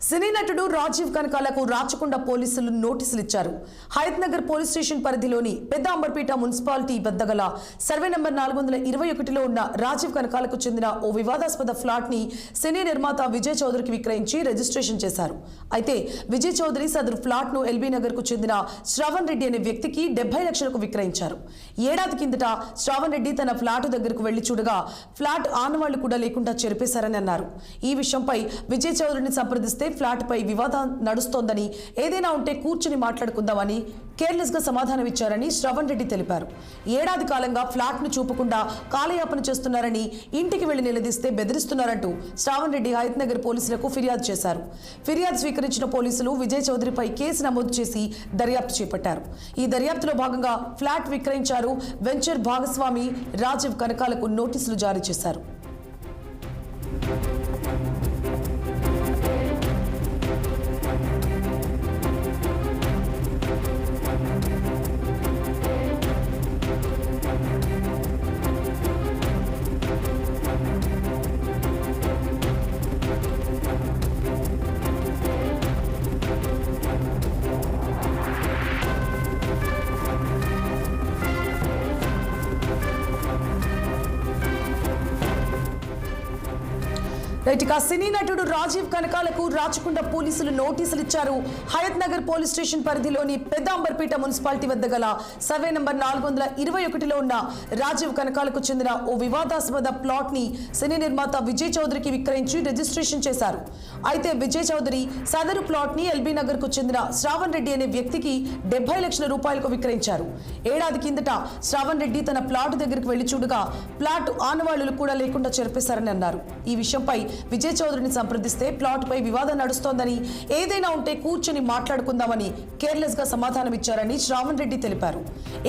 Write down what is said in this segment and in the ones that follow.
సినీ నటుడు రాజీవ్ కనకాలకు రాచకొండ పోలీసులు నోటీసులు ఇచ్చారు. హయత్ నగర్ పోలీస్ స్టేషన్ పరిధిలోని పెద్ద అంబర్పేట మున్సిపాలిటీ వద్ద గల సర్వే నంబర్ 421లో ఉన్న రాజీవ్ కనకాలకు చెందిన ఓ వివాదాస్పద ఫ్లాట్ ని సినీ నిర్మాత విజయ్ చౌదరికి విక్రయించి రిజిస్ట్రేషన్ చేశారు. అయితే విజయ్ చౌదరి సదరు ఫ్లాట్ ను ఎల్బీ నగర్ కు చెందిన శ్రావణ్ రెడ్డి అనే వ్యక్తికి 70 లక్షలకు విక్రయించారు. ఏడాది కిందట శ్రావణ్ రెడ్డి తన ఫ్లాట్ దగ్గరకు వెళ్లి చూడగా ఫ్లాట్ ఆనవాళ్లు కూడా లేకుండా చెరిపేశారని అన్నారు. ఈ విషయంపై విజయ్ చౌదరిని సంప్రదిస్తే ఫ్లాట్ పై వివాదం నడుస్తోందని, ఏదైనా ఉంటే కూర్చుని మాట్లాడుకుందామని కేర్లెస్ గా సమాధానం ఇచ్చారని శ్రవణ్ రెడ్డి తెలిపారు. ఏడాది కాలంగా ఫ్లాట్ ను చూపకుండా కాలయాపన చేస్తున్నారని, ఇంటికి వెళ్లి నిలదీస్తే బెదిరిస్తున్నారంటూ శ్రవణ్ రెడ్డి హయత్ నగర్ పోలీసులకు ఫిర్యాదు చేశారు. ఫిర్యాదు స్వీకరించిన పోలీసులు విజయ్ చౌదరిపై కేసు నమోదు చేసి దర్యాప్తు చేపట్టారు. ఈ దర్యాప్తులో భాగంగా ఫ్లాట్ విక్రయించారు వెంచర్ భాగస్వామి రాజీవ్ కనకాలకు నోటీసులు జారీ చేశారు. ఇక సినీ నటుడు రాజీవ్ కనకాలకు రాచకొండ పోలీసులు నోటీసులు ఇచ్చారు. హయత్ నగర్ పోలీస్ స్టేషన్ పరిధిలోని పెద్ద అంబర్పేట మున్సిపాలిటీ వద్ద గల సర్వే నంబర్ 421లో ఉన్న రాజీవ్ కనకాలకు చెందిన ఓ వివాదాస్పద ప్లాట్ ని సినీ నిర్మాత విజయ్ చౌదరికి విక్రయించి రిజిస్ట్రేషన్ చేశారు. అయితే విజయ్ చౌదరి సదరు ప్లాట్ ని ఎల్బీ నగర్ కు చెందిన శ్రావణ్ రెడ్డి అనే వ్యక్తికి 70 లక్షల రూపాయలకు విక్రయించారు. ఏడాది కిందట శ్రావణ్ రెడ్డి తన ప్లాట్ దగ్గరికి వెళ్లి చూడగా ప్లాట్ ఆనవాళ్లు కూడా లేకుండా చెరిపేశారని అన్నారు. ఈ విషయంపై విజయ్ చౌదరిని సంప్రదిస్తే ప్లాట్ పై వివాదం నడుస్తోందని, ఏదైనా ఉంటే కూర్చొని మాట్లాడుకుందామని కేర్లెస్ గా సమాధానం ఇచ్చారని శ్రావణ్ రెడ్డి తెలిపారు.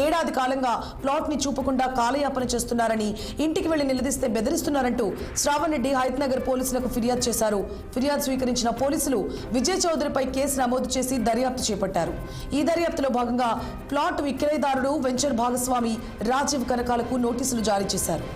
ఏడాది కాలంగా ప్లాట్ ని చూపకుండా కాలయాపన చేస్తున్నారని, ఇంటికి వెళ్లి నిలదీస్తే బెదిరిస్తున్నారంటూ శ్రావణ్ రెడ్డి హయత్ నగర్ పోలీసులకు ఫిర్యాదు చేశారు. ఫిర్యాదు స్వీకరించిన పోలీసులు విజయ్ చౌదరిపై కేసు నమోదు చేసి దర్యాప్తు చేపట్టారు. ఈ దర్యాప్తులో భాగంగా ప్లాట్ విక్రయదారుడు వెంచర్ భాగస్వామి రాజీవ్ కనకాలకు నోటీసులు జారీ చేశారు.